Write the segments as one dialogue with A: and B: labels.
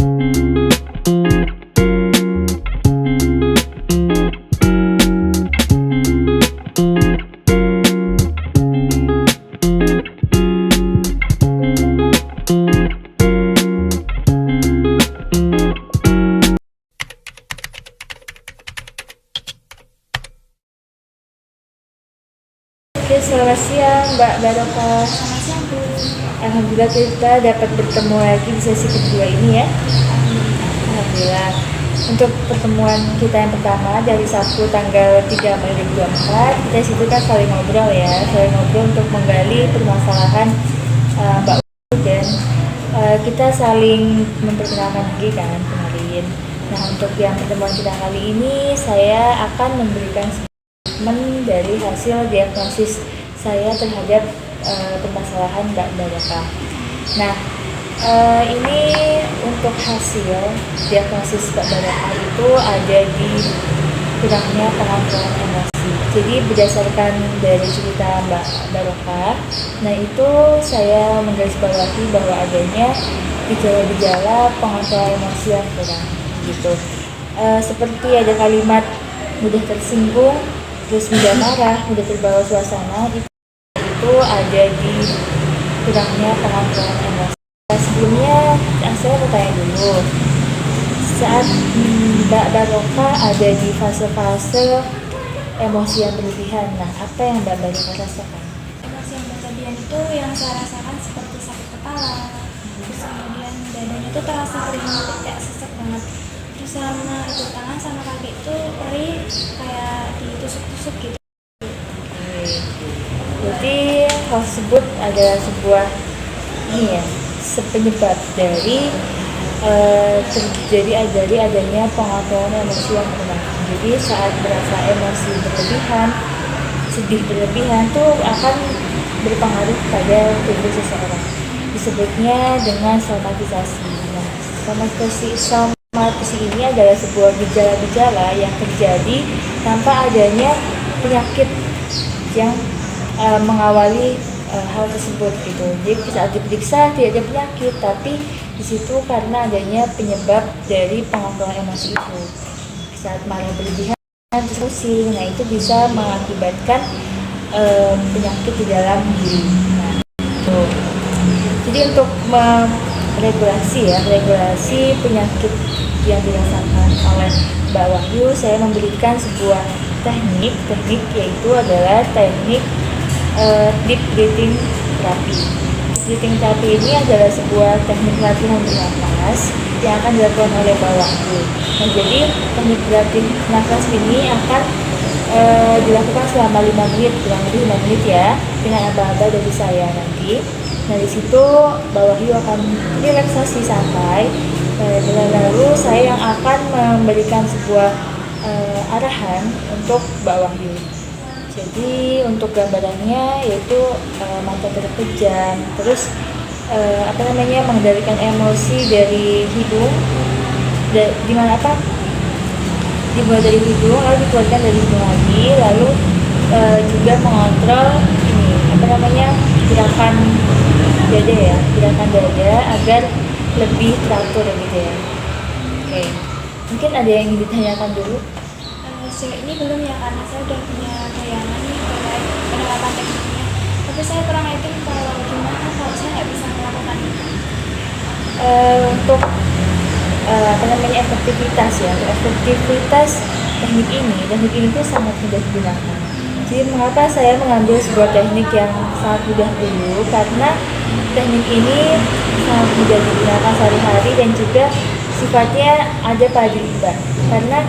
A: Oke, selamat siang Mbak Barokah.
B: Selamat siang Bu.
A: Alhamdulillah kita dapat bertemu lagi di sesi kedua ini ya. Alhamdulillah. Untuk pertemuan kita yang pertama dari Sabtu tanggal 3 Mei 2024, kita situ kan saling ngobrol ya, saling ngobrol untuk menggali permasalahan Mbak U dan kita saling memperkenalkan diri kan kemarin. Nah, untuk yang pertemuan kita kali ini, saya akan memberikan dari hasil diagnosis saya terhadap permasalahan Mbak Barokah. Nah, ini untuk hasil diagnosis Mbak Barokah itu ada di kurangnya pengontrolan emosi. Jadi berdasarkan dari cerita Mbak Barokah, nah itu saya menggarisbawahi bahwa adanya gejala-gejala pengontrolan emosi yang kurang gitu. Seperti ada kalimat mudah tersinggung, terus mudah marah, mudah terbawa suasana, itu ada di kurangnya pengontrolan emosi. Sebelumnya saya mau tanya dulu, saat Mbak Barokah ada di fase-fase emosi yang berlebihan, nah apa yang Mbak Barokah rasakan?
B: Emosi yang berlebihan itu yang saya rasakan seperti sakit kepala, terus kemudian dadanya itu terasa perih, kayak sesek banget. Terus sama itu tangan sama kaki itu perih, kayak ditusuk-tusuk gitu.
A: Berarti hal tersebut adalah sebuah ini ya, penyebab dari terjadi dari adanya pengontrolan emosi yang kurang. Jadi saat merasa emosi berlebihan, sedih berlebihan tuh akan berpengaruh pada tubuh seseorang. Disebutnya dengan somatisasi. Nah, somatisasi ini adalah sebuah gejala-gejala yang terjadi tanpa adanya penyakit yang mengawali hal tersebut gitu. Jadi saat diperiksa tidak ada penyakit, tapi di situ karena adanya penyebab dari pengontrolan emosi itu. Saat marah berlebihan terus pusing, nah itu bisa mengakibatkan penyakit di dalam diri. Nah, itu. Jadi untuk regulasi penyakit yang dirasakan oleh Mbak Wahyu, saya memberikan sebuah teknik yaitu adalah teknik deep breathing therapy. Breathing therapy ini adalah sebuah teknik latihan bernafas yang akan dilakukan oleh Mbak Wahyu. Nah, jadi teknik breathing nafas ini akan dilakukan selama 5 menit, kurang lebih 5 menit ya, dengan aba-aba dari saya nanti. Nah, di situ Mbak Wahyu akan relaksasi santai, dan lalu saya yang akan memberikan sebuah arahan untuk Mbak Wahyu. Jadi untuk gambarannya yaitu mata terpejam, terus mengendalikan emosi dari hidung, dimana dimulai dari hidung lalu dikeluarkan dari hidung lagi, lalu juga mengontrol gerakan dada agar lebih teratur gitu ya. Oke, mungkin ada yang ingin ditanyakan dulu?
B: Sejauh ini belum ya, karena saya udah punya bayangan nih terkait penerapan tekniknya. Tapi saya kurang yakin kalau gimana kalau saya nggak bisa melakukan itu.
A: Untuk efektivitas teknik ini tuh sangat mudah digunakan. Jadi mengapa saya mengambil sebuah teknik yang sangat mudah dulu, karena teknik ini sangat mudah digunakan sehari-hari dan juga sifatnya ada pada diri Mbak. Karena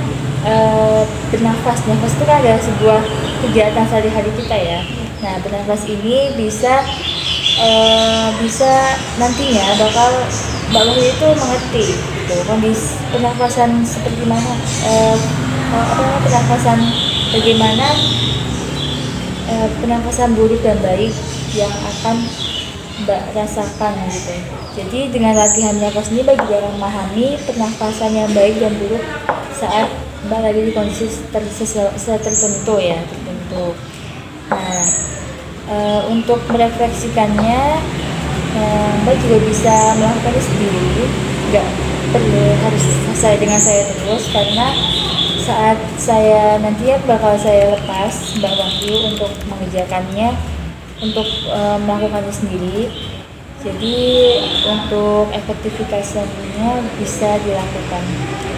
A: bernafas itu kan adalah sebuah kegiatan sehari-hari kita ya. Nah, bernafas ini bisa nantinya bakal Mbak Wahyu itu mengerti gitu, kondisi pernafasan seperti mana, pernafasan buruk dan baik yang akan Mbak rasakan gitu. Jadi dengan latihan nafas ini Mbak juga akan memahami pernafasan yang baik dan buruk saat Mbak lagi di kondisi tertentu. Nah, untuk merefleksikannya, Mbak juga bisa melakukannya sendiri nggak perlu harus selesai dengan saya terus, karena saat saya nanti bakal saya lepas Mbak Wahyu untuk mengerjakannya, untuk melakukannya sendiri. Jadi untuk efektivitasnya bisa dilakukan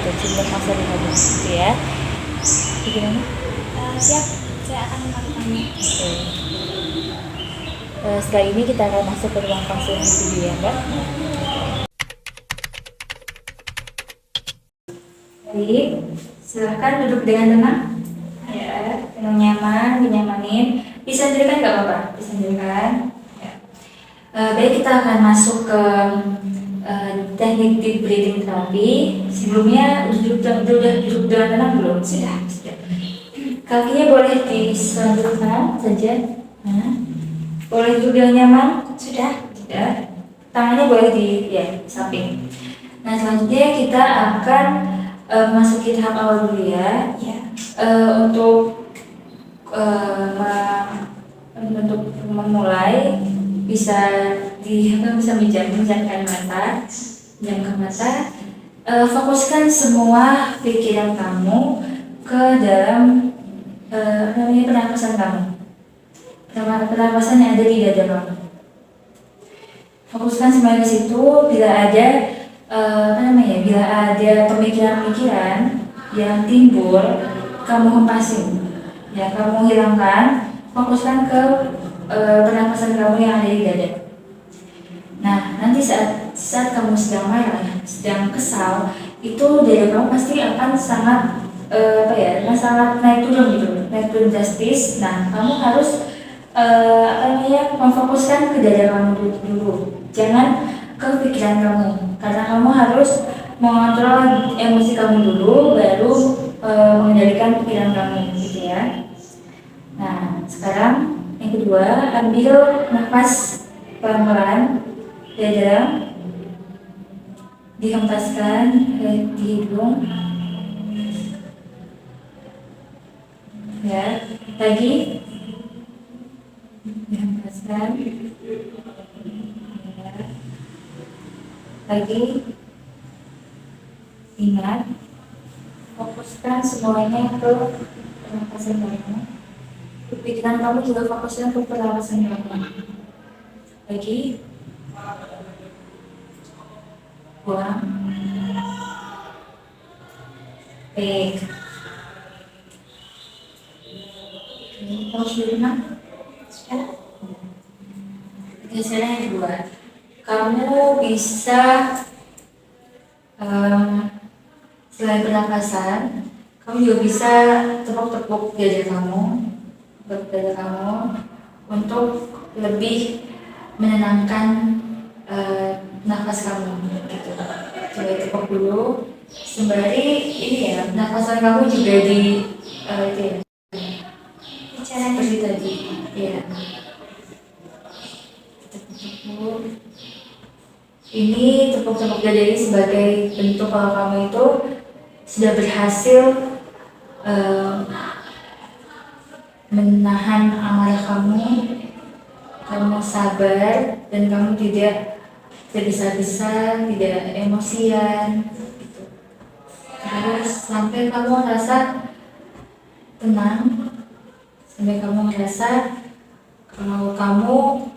A: untuk masa depan gitu ya. Gimana?
B: Siap, saya akan melakukannya.
A: Oke. Setelah ini kita akan masuk ke ruang konseling video ya Mbak. Baik, silahkan duduk dengan tenang. Ya, dengan nyaman, dinyamanin. Bisa sendirikan nggak apa-apa? Bisa sendirikan. Ya. Baik, kita akan masuk ke teknik deep breathing therapy. Sebelumnya duduk dengan tenang belum? Sudah. Kakinya boleh diselanjutkan saja. Boleh duduk dengan nyaman? Sudah. Tangannya boleh di samping. Nah, selanjutnya kita akan masuki tahap awal dulu ya. Untuk memulai bisa memejamkan mata, fokuskan semua pikiran kamu ke dalam pernapasan kamu, pernapasan yang ada di dada kamu. Fokuskan semuanya ke situ. Bila ada bila ada pemikiran-pemikiran yang timbul, kamu hempasin, ya, kamu hilangkan. Fokuskan ke pernapasan kamu yang ada di dada. Nah, nanti saat kamu sedang marah, sedang kesal, itu dada kamu pasti akan sangat sangat naik turun drastis. Nah, kamu harus memfokuskan ke dada kamu dulu, jangan ke pikiran kamu, karena kamu harus mengontrol emosi kamu dulu, baru mengendalikan pikiran kamu, gitu ya. Nah, sekarang yang kedua, ambil nafas pelan-pelan dari dalam, dihempaskan di hidung. Ya, lagi dihempaskan. Ya. Lagi. Ingat, fokuskan semuanya ke pernapasan kamu. Pikiran kamu juga fokuskan ke pernapasan kamu. Lagi. Buang. Baik. Kamu sudah tenang? Sudah? Sekarang yang kedua, kamu bisa selain pernapasan, kamu juga bisa tepuk-tepuk dada kamu untuk lebih menenangkan nafas kamu, gitu. Coba tepuk dulu, sembari ini ya, nafasan kamu juga bicara seperti tadi, ya. Tepuk-tepuk. Ini tepuk-tepuk dada ini sebagai bentuk kalau kamu itu sudah berhasil menahan amarah kamu sabar, dan kamu tidak tergesa-gesa, tidak emosian, gitu. Terus sampai kamu merasa tenang, sampai kamu merasa kalau kamu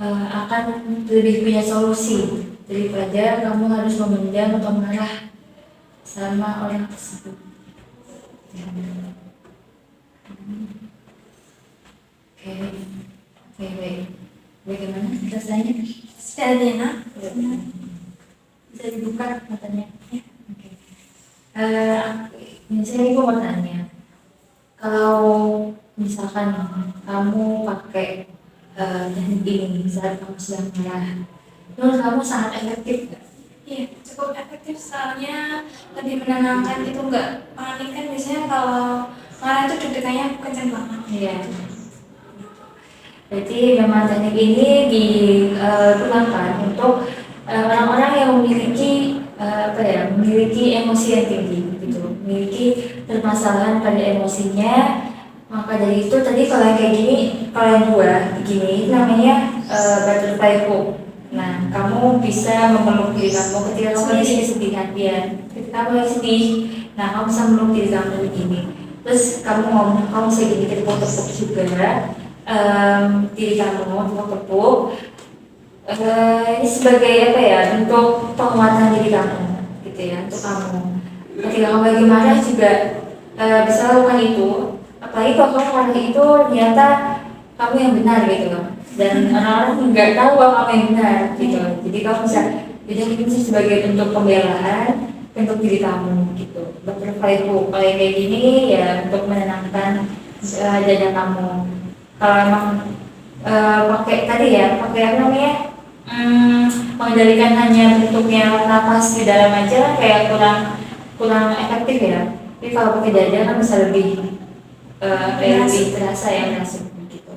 A: akan lebih punya solusi daripada kamu harus memendam atau marah sama orang tersebut. Oke, baik. Bagaimana rasanya?
B: Sudah enak.
A: Bisa dibuka matanya. Oke. Misalnya ibu mau tanya, kalau misalkan kamu pakai teknik ini saat kamu sedang marah, menurut kamu sangat efektif nggak?
B: Iya, cukup efektif, soalnya lebih menenangkan, itu nggak panik. Kan biasanya kalau marah itu deg-degannya kencang banget.
A: Iya. Berarti memang teknik ini digunakan untuk orang-orang yang memiliki emosi yang tinggi, gitu, memiliki permasalahan pada emosinya. Maka dari itu tadi kalau yang kayak gini, kalau yang dua begini, namanya butterfly hook. Nah, kamu bisa memeluk diri kamu ketika kamu lagi kesedihan ya. Ketika kamu lagi sedih, nah kamu bisa memeluk diri kamu begini. Terus kamu ngomong, kamu bisa gini, tepuk-tepuk juga diri kamu, tepuk-tepuk. Ini sebagai apa ya, untuk penguatan diri kamu gitu ya, untuk kamu. Ketika kamu lagi marah juga bisa lakukan itu. Apalagi kalau kamu marah itu ternyata kamu yang benar gitu loh, dan orang-orang nggak tahu bahwa kamu yang benar gitu. Jadi kamu bisa, jadi ini sebagai bentuk pembelaan untuk diri kamu gitu. Butterfly hook kayak gini ya, untuk menenangkan dada kamu. Kalau emang pakai tadi ya, pakai apa namanya, mengendalikan hanya bentuknya napas di dalam aja kayak kurang efektif ya. Tapi kalau pakai dada kan bisa lebih lebih terasa ya, masuk gitu.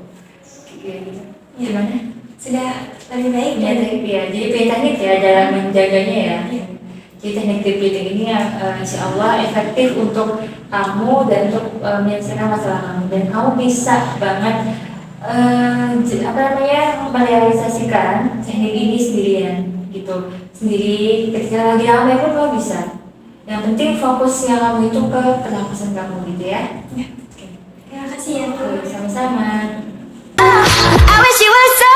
A: Gimana?
B: Sudah lebih baik
A: Ya, ya. Jadi punya teknik ya dalam menjaganya ya. Jadi teknik deep breathing ini insya Allah efektif untuk kamu dan untuk menyelesaikan masalah kamu, dan kamu bisa banget apa namanya, merealisasikan teknik ini sendirian gitu, sendiri ketika lagi ramai pun kamu bisa. Yang penting fokusnya kamu itu ke pernapasan kamu gitu ya.
B: Terima kasih ya.
A: Sama-sama.
C: I wish you were so